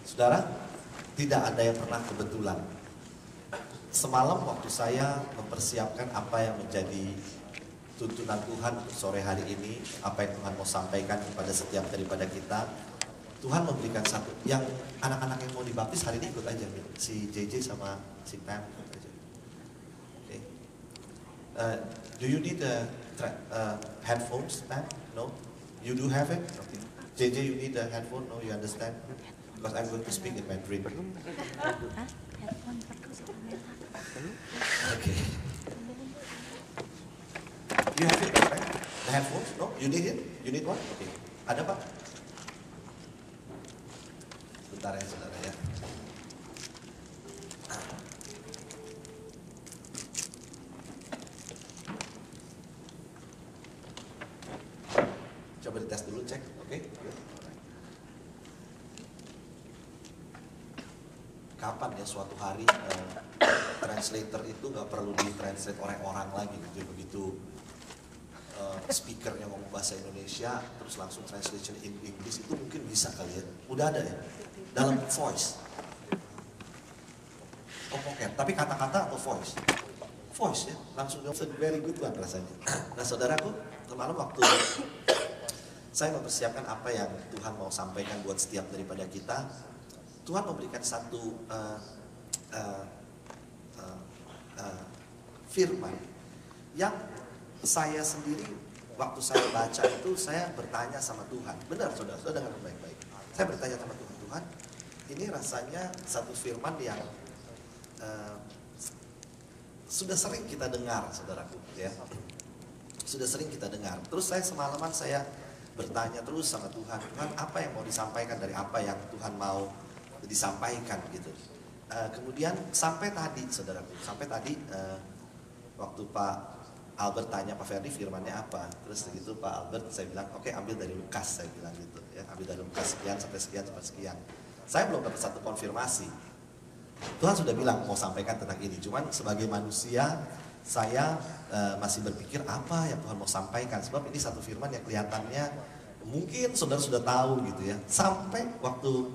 Saudara, tidak ada yang pernah kebetulan. Semalam waktu saya mempersiapkan apa yang menjadi tuntunan Tuhan untuk sore hari ini, apa yang Tuhan mau sampaikan kepada setiap daripada kita, Tuhan memberikan satu, yang anak-anak yang mau dibaptis hari ini ikut aja, si JJ sama si Pam ikut aja. Okay. Do you need headphones, Pam? No? You do have it? Okay. JJ, you need a headphone? No, you understand? Because I'm going to speak in Mandarin. Okay. You have it, right? The headphones? No? You need it? You need one? Okay. Ada Pak? Bentar ya saudara ya. Coba dites dulu, cek. Oke? Kapan ya suatu hari translator itu nggak perlu ditranslate oleh orang lagi gitu, begitu speakernya ngomong bahasa Indonesia terus langsung translation in English itu mungkin bisa kali ya, udah ada ya dalam voice. Oh oke, tapi kata-kata atau voice? Voice ya, langsung very good one rasanya. Nah saudaraku, semalam waktu saya mempersiapkan apa yang Tuhan mau sampaikan buat setiap daripada kita, Tuhan memberikan satu firman yang saya sendiri waktu saya baca itu saya bertanya sama Tuhan. Benar saudara, saudara dengar baik-baik. Saya bertanya sama Tuhan, Tuhan, ini rasanya satu firman yang sudah sering kita dengar, saudaraku, ya. Sudah sering kita dengar. Terus saya semalaman saya bertanya terus sama Tuhan, Tuhan apa yang mau disampaikan dari apa yang Tuhan mau disampaikan gitu. Kemudian sampai tadi saudaraku, sampai tadi waktu Pak Albert tanya Pak Ferdi firmannya apa, terus begitu Pak Albert saya bilang oke, ambil dari Lukas, saya bilang gitu ya, ambil dari Lukas sekian sampai sekian sampai sekian. Saya belum dapat satu konfirmasi. Tuhan sudah bilang mau sampaikan tentang ini, cuman sebagai manusia saya masih berpikir apa yang Tuhan mau sampaikan, sebab ini satu firman yang kelihatannya mungkin saudara sudah tahu gitu ya. Sampai waktu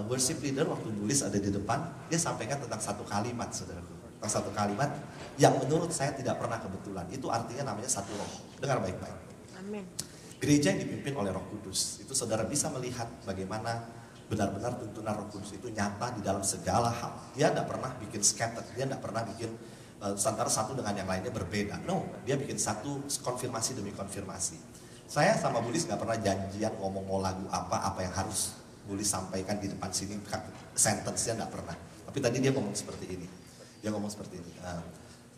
worship leader waktu nulis ada di depan, dia sampaikan tentang satu kalimat saudaraku, tentang satu kalimat yang menurut saya tidak pernah kebetulan. Itu artinya namanya satu roh. Dengar baik-baik. Amin. Gereja yang dipimpin oleh Roh Kudus, itu saudara bisa melihat bagaimana benar-benar tuntunan Roh Kudus itu nyata di dalam segala hal. Dia tidak pernah bikin scattered, dia tidak pernah bikin antara satu dengan yang lainnya berbeda. No, dia bikin satu konfirmasi demi konfirmasi. Saya sama Bulis nggak pernah janjian ngomong mau lagu apa yang harus Bulis sampaikan di depan sini, sentence-nya nggak pernah. Tapi tadi dia ngomong seperti ini. Dia ngomong seperti ini.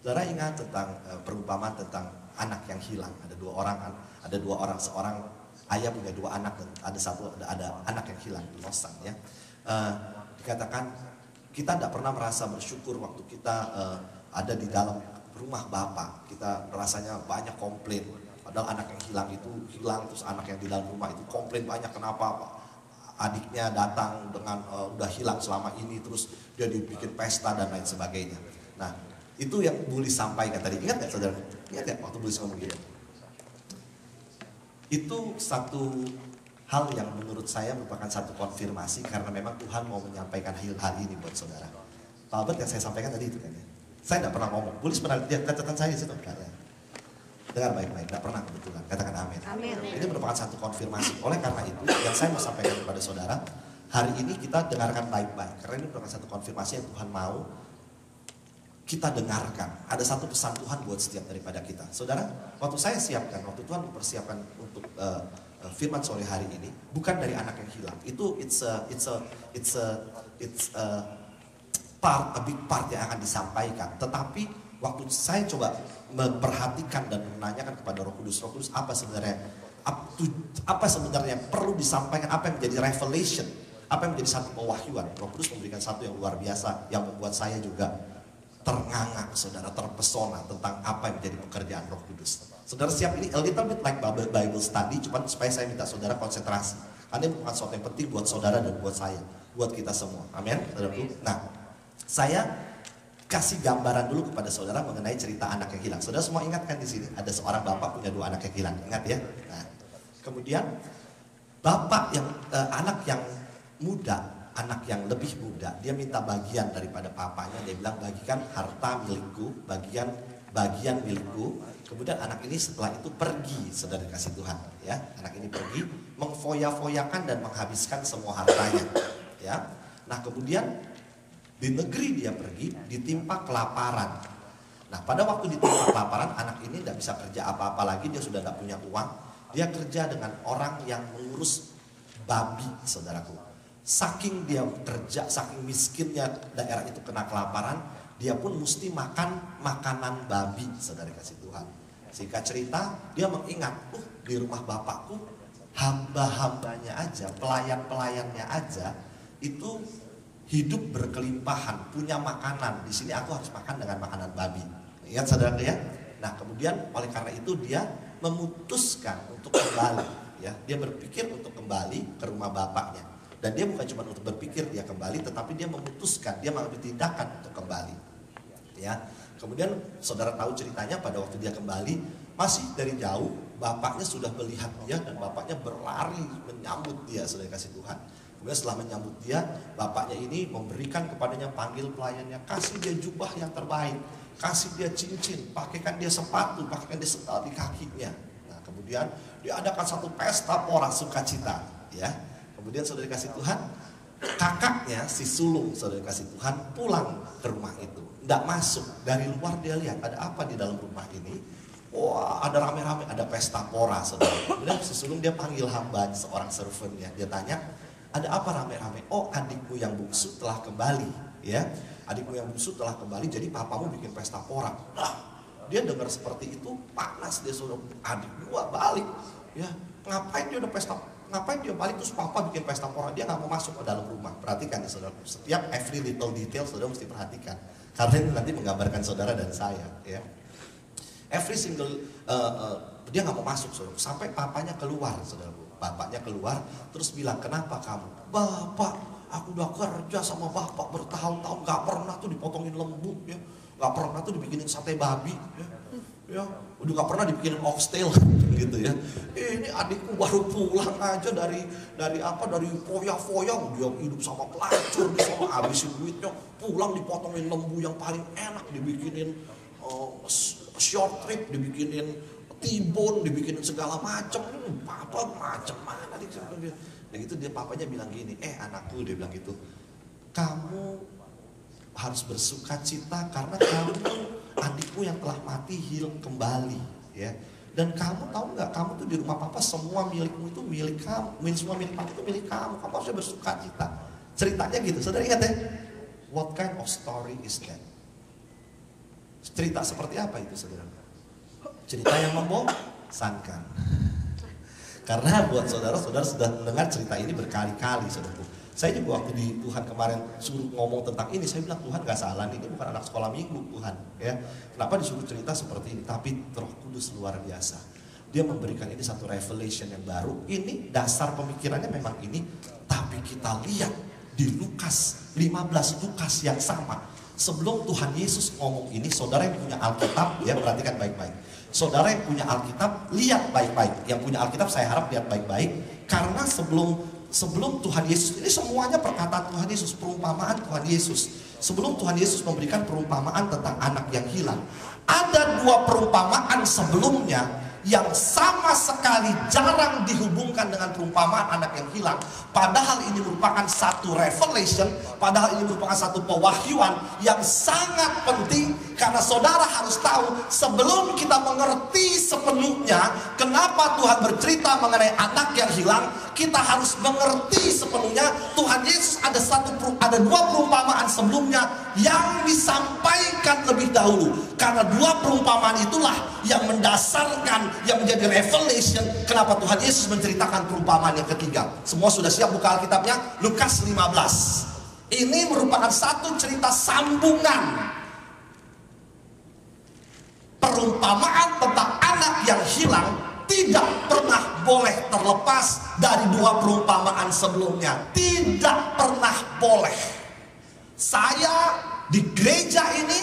Saudara ingat tentang perumpamaan tentang anak yang hilang. Ada dua orang, seorang ayah punya dua anak dan ada anak yang hilang, lost ya. Dikatakan kita tidak pernah merasa bersyukur waktu kita ada di dalam rumah Bapa. Kita rasanya banyak komplain. Padahal anak yang hilang itu hilang, terus anak yang di dalam rumah itu komplain banyak, kenapa adiknya datang dengan udah hilang selama ini, terus dia dibikin pesta dan lain sebagainya. Nah itu yang Bulis sampaikan tadi, ingat gak saudara? Ingat gak waktu Bulis ngomong gitu? Itu satu hal yang menurut saya merupakan satu konfirmasi, karena memang Tuhan mau menyampaikan hal ini buat saudara. Pak Albert yang saya sampaikan tadi itu kan ya, saya tidak pernah ngomong, Bulis pernah lihat catatan saya di situ kan ya. Dengar baik-baik, tidak pernah kebetulan, katakan amin. Amin. Ini merupakan satu konfirmasi. Oleh karena itu yang saya mau sampaikan kepada saudara, hari ini kita dengarkan baik-baik, karena ini merupakan satu konfirmasi yang Tuhan mau kita dengarkan. Ada satu pesan Tuhan buat setiap daripada kita. Saudara, waktu saya siapkan, waktu Tuhan mempersiapkan untuk firman sore hari ini, bukan dari anak yang hilang. Itu it's a big part yang akan disampaikan. Tetapi waktu saya coba memperhatikan dan menanyakan kepada Roh Kudus apa sebenarnya yang perlu disampaikan, apa yang menjadi revelation, apa yang menjadi satu pewahyuan. Roh Kudus memberikan satu yang luar biasa yang membuat saya juga ternganga, saudara, terpesona tentang apa yang menjadi pekerjaan Roh Kudus. Saudara siap, ini a little bit like Bible study, cuman supaya saya minta saudara konsentrasi. Karena ini bukan sesuatu yang penting buat saudara dan buat saya, buat kita semua. Amin. Nah, saya kasih gambaran dulu kepada saudara mengenai cerita anak yang hilang. Saudara semua ingat kan di sini ada seorang bapak punya dua anak yang hilang, ingat ya? Nah, kemudian bapak yang anak yang muda anak yang lebih muda, dia minta bagian daripada papanya. Dia bilang, bagikan harta milikku, bagian milikku. Kemudian anak ini setelah itu pergi, saudara kasih Tuhan, ya. Anak ini pergi, mengfoya-foyakan dan menghabiskan semua hartanya, ya. Nah, kemudian di negeri dia pergi, ditimpa kelaparan. Nah, pada waktu ditimpa kelaparan, anak ini tidak bisa kerja apa-apa lagi, dia sudah tidak punya uang. Dia kerja dengan orang yang mengurus babi, saudaraku. Saking dia kerja, saking miskinnya daerah itu kena kelaparan, dia pun mesti makan makanan babi, saudara kasih Tuhan. Singkat cerita, dia mengingat, di rumah bapakku, hamba-hambanya aja, pelayan-pelayannya aja, itu hidup berkelimpahan, punya makanan. Di sini aku harus makan dengan makanan babi. Ingat saudara ya? Nah, kemudian oleh karena itu dia memutuskan untuk kembali. Ya, dia berpikir untuk kembali ke rumah bapaknya. Dan dia bukan cuma untuk berpikir dia kembali, tetapi dia memutuskan, dia mengambil tindakan untuk kembali. Ya, kemudian saudara tahu ceritanya pada waktu dia kembali, masih dari jauh bapaknya sudah melihat dia dan bapaknya berlari menyambut dia, saudara kasih Tuhan. Kemudian setelah menyambut dia, bapaknya ini memberikan kepadanya, panggil pelayannya, kasih dia jubah yang terbaik, kasih dia cincin, pakaikan dia sepatu, pakaikan dia sendal di kakinya. Nah, kemudian diadakan satu pesta pora sukacita, ya. Kemudian saudara kasih Tuhan, kakaknya si sulung saudara kasih Tuhan pulang ke rumah itu. Tidak masuk, dari luar dia lihat ada apa di dalam rumah ini. Wah, ada rame-rame, ada pesta pora saudara. Kemudian si sulung dia panggil hamba, seorang servantnya. Dia tanya, ada apa rame-rame? Oh, adikmu yang bungsu telah kembali, ya. Adikmu yang bungsu telah kembali, jadi papamu bikin pesta pora. Nah, dia dengar seperti itu, panas dia, suruh adik gua balik, ya. Ngapain dia udah pesta? Ngapain dia balik terus papa bikin pesta pora? Dia nggak mau masuk ke dalam rumah. Perhatikan ya saudara, setiap every little detail saudara mesti perhatikan, karena ini nanti menggambarkan saudara dan saya, ya. Every single dia nggak mau masuk, saudara. Sampai papanya keluar, saudara. Bapaknya keluar terus bilang, kenapa kamu? Bapak, aku udah kerja sama bapak bertahun-tahun, nggak pernah tuh dipotongin lembu, ya. Nggak pernah tuh dibikinin sate babi, ya, udah gak pernah dibikinin oxtail gitu ya. Ini adikku baru pulang aja dari foya-foya, dia hidup sama pelacur, dia sama habisin duitnya, pulang dipotongin lembu yang paling enak, dibikinin short rib, dibikinin tibon, dibikinin segala macam. Papa macam mana dia? Dan itu dia papanya bilang gini, anakku, dia bilang gitu, kamu harus bersuka cita karena kamu adikmu yang telah mati hilang kembali, ya. Dan kamu tahu nggak, kamu tuh di rumah papa semua milikmu itu milik kamu, semua milik papa itu milik kamu. Kamu harusnya bersuka cita. Ceritanya gitu, saudara ingat ya? What kind of story is that? Cerita seperti apa itu, saudara? Cerita yang membosankan. Karena buat saudara-saudara sudah mendengar cerita ini berkali-kali, saudaraku. Saya juga waktu di Tuhan kemarin suruh ngomong tentang ini, saya bilang Tuhan gak salah, ini bukan anak sekolah minggu Tuhan, ya. Kenapa disuruh cerita seperti ini? Tapi Roh Kudus luar biasa. Dia memberikan ini satu revelation yang baru. Ini dasar pemikirannya memang ini, tapi kita lihat di Lukas 15, Lukas yang sama. Sebelum Tuhan Yesus ngomong ini, saudara yang punya Alkitab, ya perhatikan baik-baik. Saudara yang punya Alkitab, lihat baik-baik. Yang punya Alkitab saya harap lihat baik-baik, karena sebelum Tuhan Yesus, ini semuanya perkataan Tuhan Yesus, perumpamaan Tuhan Yesus. Sebelum Tuhan Yesus memberikan perumpamaan tentang anak yang hilang, ada dua perumpamaan sebelumnya yang sama sekali jarang dihubungkan dengan perumpamaan anak yang hilang. Padahal ini merupakan satu revelation, padahal ini merupakan satu pewahyuan yang sangat penting. Karena saudara harus tahu, sebelum kita mengerti sepenuhnya kenapa Tuhan bercerita mengenai anak yang hilang, kita harus mengerti sepenuhnya Tuhan Yesus ada dua perumpamaan sebelumnya yang disampaikan lebih dahulu. Karena dua perumpamaan itulah yang mendasarkan, yang menjadi revelation kenapa Tuhan Yesus menceritakan perumpamaan yang ketiga. Semua sudah siap buka Alkitabnya? Lukas 15. Ini merupakan satu cerita sambungan perumpamaan tentang anak yang hilang. Tidak pernah boleh terlepas dari dua perumpamaan sebelumnya. Tidak pernah boleh. Saya di gereja ini,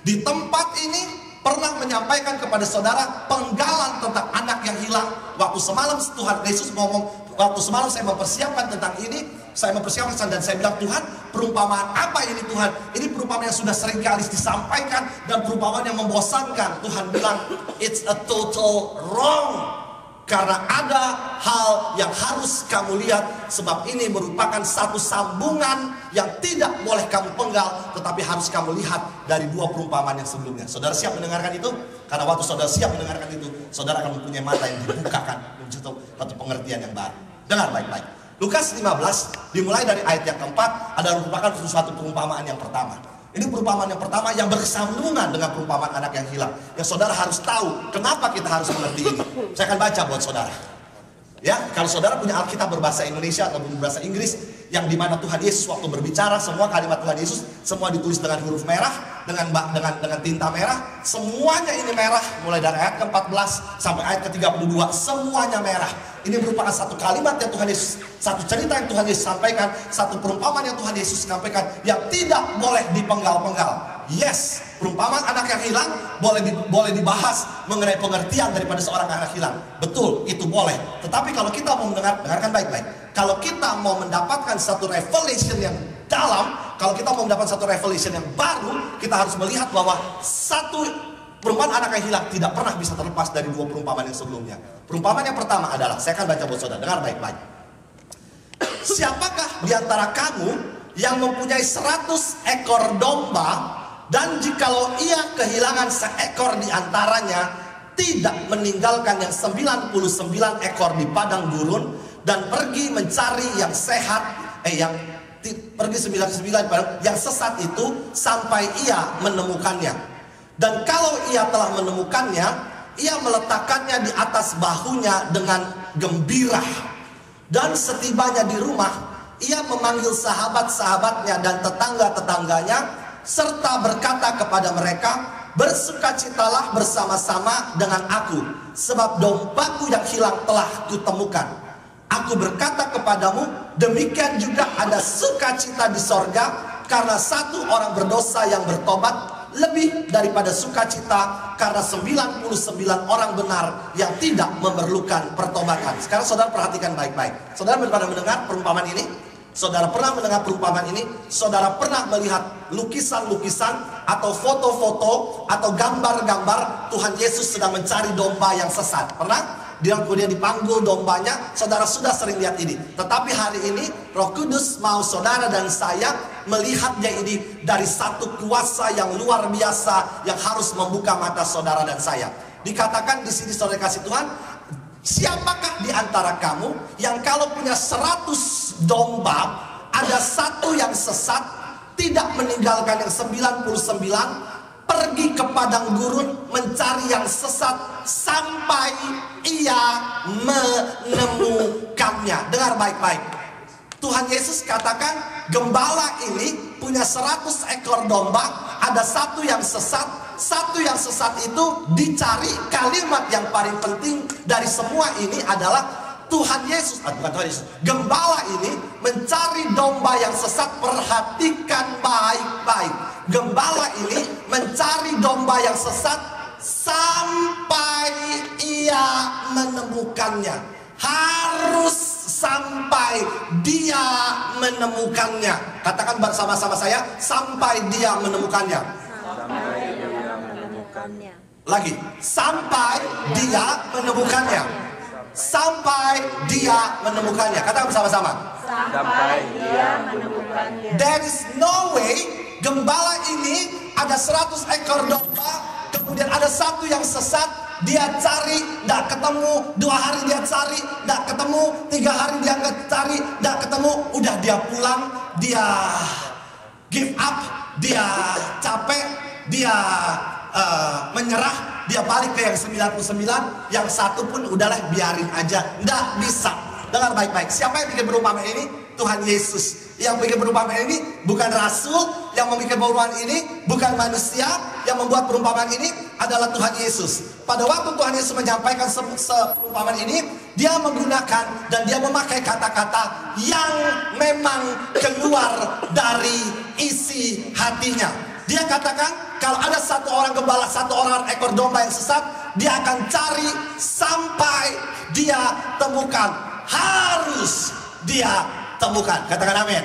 di tempat ini, pernah menyampaikan kepada saudara penggalan tentang anak yang hilang. Waktu semalam Tuhan Yesus ngomong, waktu semalam saya mempersiapkan tentang ini, saya mempersiapkan dan saya bilang, Tuhan, perumpamaan apa ini Tuhan? Ini perumpamaan yang sudah sering kali disampaikan dan perumpamaan yang membosankan. Tuhan bilang, it's a total wrong. Karena ada hal yang harus kamu lihat, sebab ini merupakan satu sambungan yang tidak boleh kamu penggal, tetapi harus kamu lihat dari dua perumpamaan yang sebelumnya. Saudara siap mendengarkan itu? Karena waktu saudara siap mendengarkan itu, saudara akan mempunyai mata yang dibukakan untuk satu pengertian yang baru. Dengar baik-baik. Lukas 15 dimulai dari ayat yang keempat adalah merupakan suatu perumpamaan yang pertama. Ini perumpamaan yang pertama yang bersambungan dengan perumpamaan anak yang hilang. Yang saudara harus tahu kenapa kita harus mengerti ini. Saya akan baca buat saudara. Ya, kalau saudara punya Alkitab berbahasa Indonesia atau berbahasa Inggris, yang dimana Tuhan Yesus waktu berbicara, semua kalimat Tuhan Yesus semua ditulis dengan huruf merah, dengan tinta merah. Semuanya ini merah, mulai dari ayat ke-14 sampai ayat ke-32, semuanya merah. Ini merupakan satu kalimat yang Tuhan Yesus, satu cerita yang Tuhan Yesus sampaikan, satu perumpamaan yang Tuhan Yesus sampaikan yang tidak boleh dipenggal-penggal. Yes, perumpamaan anak yang hilang boleh dibahas mengenai pengertian daripada seorang anak hilang. Betul, itu boleh. Tetapi kalau kita mau dengarkan baik-baik. Kalau kita mau mendapatkan satu revelation yang dalam, kalau kita mau mendapatkan satu revelation yang baru, kita harus melihat bahwa satu perumpamaan anak yang hilang tidak pernah bisa terlepas dari dua perumpamaan yang sebelumnya. Perumpamaan yang pertama adalah, saya akan baca buat saudara, dengar baik-baik. Siapakah di antara kamu yang mempunyai 100 ekor domba, dan jikalau ia kehilangan seekor di antaranya, tidak meninggalkan yang 99 ekor di padang gurun, dan pergi mencari yang sehat, pergi 99 yang sesat itu sampai ia menemukannya. Dan kalau ia telah menemukannya, ia meletakkannya di atas bahunya dengan gembira. Dan setibanya di rumah, ia memanggil sahabat-sahabatnya dan tetangga-tetangganya, serta berkata kepada mereka, bersukacitalah bersama-sama dengan aku, sebab dombaku yang hilang telah kutemukan. Aku berkata kepadamu, demikian juga ada sukacita di sorga, karena satu orang berdosa yang bertobat, lebih daripada sukacita karena 99 orang benar yang tidak memerlukan pertobatan. Sekarang saudara perhatikan baik-baik. Saudara pernah mendengar perumpamaan ini? Saudara pernah mendengar perumpamaan ini? Saudara pernah melihat lukisan-lukisan atau foto-foto atau gambar-gambar Tuhan Yesus sedang mencari domba yang sesat? Pernah? Dia kemudian dipanggul dombanya. Saudara sudah sering lihat ini. Tetapi hari ini Roh Kudus mau saudara dan saya melihatnya ini dari satu kuasa yang luar biasa yang harus membuka mata saudara dan saya. Dikatakan di sini saudara kasih Tuhan, siapakah di antara kamu yang kalau punya 100 domba, ada satu yang sesat, tidak meninggalkan yang 99, pergi ke padang gurun mencari yang sesat sampai ia menemukannya. Dengar baik-baik. Tuhan Yesus katakan, gembala ini punya 100 ekor domba, ada satu yang sesat. Satu yang sesat itu dicari. Kalimat yang paling penting dari semua ini adalah Tuhan Yesus, bukan Tuhan Yesus, gembala ini mencari domba yang sesat. Perhatikan baik-baik. Gembala ini mencari domba yang sesat sampai ia menemukannya. Harus sampai dia menemukannya. Katakan bersama-sama saya, sampai dia menemukannya. Sampai dia menemukannya. Lagi, sampai dia menemukannya. Sampai dia menemukannya. Katakan bersama-sama. Sampai dia menemukannya. There is no way gembala ini ada 100 ekor domba, kemudian ada satu yang sesat, dia cari, tidak ketemu, 2 hari dia cari, tidak ketemu, 3 hari dia cari, tidak ketemu, udah dia pulang, dia give up, dia capek, dia menyerah, dia balik ke yang 99, yang satu pun udahlah biarin aja, tidak bisa. Dengar baik-baik, siapa yang bikin perumpamaan ini? Tuhan Yesus. Yang bikin perumpamaan ini bukan rasul, yang membuat perumpamaan ini bukan manusia, yang membuat perumpamaan ini adalah Tuhan Yesus. Pada waktu Tuhan Yesus menyampaikan perumpamaan ini, dia menggunakan dan dia memakai kata-kata yang memang keluar dari isi hatinya. Dia katakan, kalau ada satu orang gembala, satu orang ekor domba yang sesat, dia akan cari sampai dia temukan. harus dia temukan. Katakan amin.